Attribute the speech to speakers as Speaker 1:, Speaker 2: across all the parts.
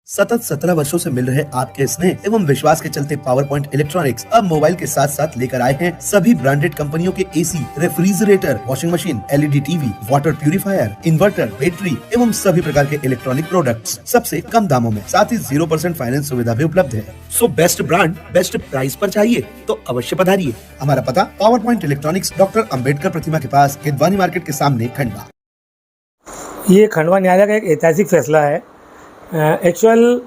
Speaker 1: सतत 17 वर्षों से मिल रहे आपके स्नेह एवं विश्वास के चलते पावर पॉइंट इलेक्ट्रॉनिक्स अब मोबाइल के साथ साथ लेकर आए हैं सभी ब्रांडेड कंपनियों के AC, refrigerator, washing machine, LED TV, water purifier, inverter, battery एवं सभी प्रकार के इलेक्ट्रॉनिक प्रोडक्ट्स सबसे कम दामों में, साथ ही 0% फाइनेंस सुविधा भी उपलब्ध है। So best brand best price पर चाहिए तो अवश्य पधारिए। हमारा पता power point electronics, doctor Ambedkar प्रतिमा के पास, किदवानी मार्केट के सामने, खंडवा।
Speaker 2: ये खंडवा न्यायालय का एक ऐतिहासिक फैसला है। एक्चुअल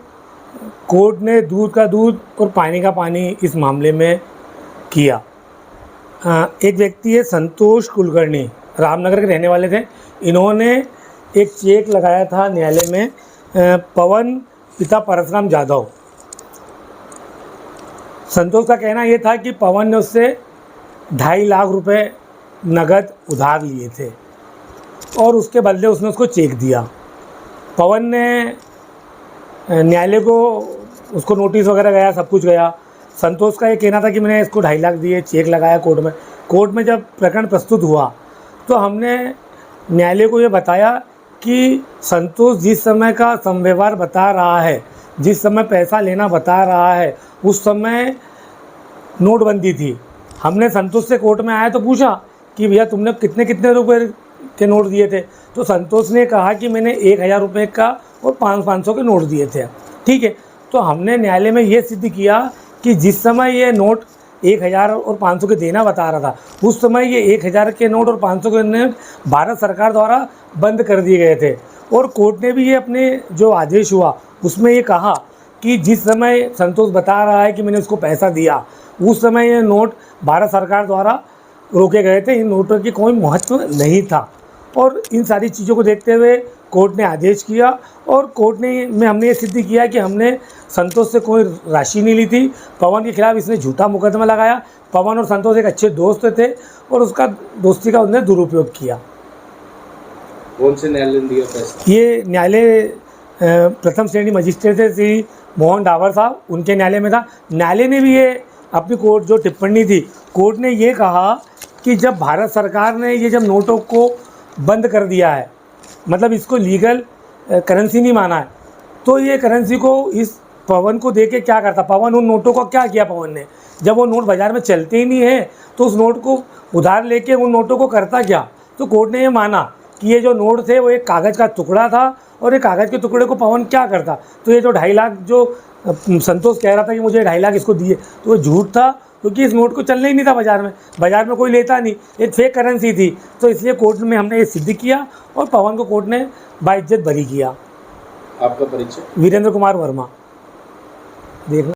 Speaker 2: कोर्ट ने दूध का दूध और पानी का पानी इस मामले में किया। एक व्यक्ति है संतोष कुलकर्णी, रामनगर के रहने वाले थे। इन्होंने एक चेक लगाया था न्यायालय में पवन पिता परशुराम जाधव। संतोष का कहना ये था कि पवन ने उससे 2.5 लाख रुपए नगद उधार लिए थे और उसके बदले उसने उसको चेक दिया। पवन ने न्यायालय को उसको नोटिस वगैरह गया, सब कुछ गया। संतोष का ये कहना था कि मैंने इसको 2.5 लाख दिए, चेक लगाया कोर्ट में। कोर्ट में जब प्रकरण प्रस्तुत हुआ तो हमने न्यायालय को ये बताया कि संतोष जिस समय का संव्यवहार बता रहा है, जिस समय पैसा लेना बता रहा है, उस समय नोटबंदी थी। हमने संतोष से कोर्ट में आया तो पूछा कि भैया तुमने कितने कितने रुपए के नोट दिए थे, तो संतोष ने कहा कि मैंने 1000 रुपये का और 500 के नोट दिए थे। ठीक है, तो हमने न्यायालय में ये सिद्ध किया कि जिस समय ये नोट 1000 और 500 के देना बता रहा था, उस समय ये 1000 के नोट और 500 के नोट भारत सरकार द्वारा बंद कर दिए गए थे। और कोर्ट ने भी ये अपने जो आदेश हुआ उसमें ये कहा कि जिस समय संतोष बता रहा है कि मैंने उसको पैसा दिया, उस समय ये नोट भारत सरकार द्वारा रोके गए थे, इन नोटों की कोई महत्व नहीं था। और इन सारी चीज़ों को देखते हुए कोर्ट ने आदेश किया और कोर्ट ने में हमने ये सिद्ध किया कि हमने संतोष से कोई राशि नहीं ली थी। पवन के खिलाफ इसने झूठा मुकदमा लगाया। पवन और संतोष एक अच्छे दोस्त थे और उसका दोस्ती का उन्होंने दुरुपयोग किया।
Speaker 3: कौन से न्यायालय ने दिया फैसला?
Speaker 2: ये न्यायालय प्रथम श्रेणी मजिस्ट्रेट थे श्री मोहन डावर साहब, उनके न्यायालय में था। न्यायालय ने भी ये अपनी कोर्ट जो टिप्पणी थी, कोर्ट ने ये कहा कि जब भारत सरकार ने ये जब नोटों को बंद कर दिया है, मतलब इसको लीगल करेंसी नहीं माना है, तो ये करेंसी को इस पवन को दे के क्या करता? पवन उन नोटों का क्या किया? पवन ने जब वो नोट बाज़ार में चलते ही नहीं है तो उस नोट को उधार लेके उन नोटों को करता क्या? तो कोर्ट ने ये माना कि ये जो नोट थे वो एक कागज़ का टुकड़ा था और एक कागज़ के टुकड़े को पवन क्या करता? तो ये जो 2.5 लाख जो संतोष कह रहा था कि मुझे 2.5 लाख इसको दिए, तो वो झूठ था, क्योंकि इस नोट को चलना ही नहीं था बाज़ार में कोई लेता नहीं, एक फेक करेंसी थी। तो इसलिए कोर्ट में हमने ये सिद्ध किया और पवन को कोर्ट ने बाइज्जत बरी किया।
Speaker 3: आपका परिचय?
Speaker 2: वीरेंद्र कुमार वर्मा। देखना।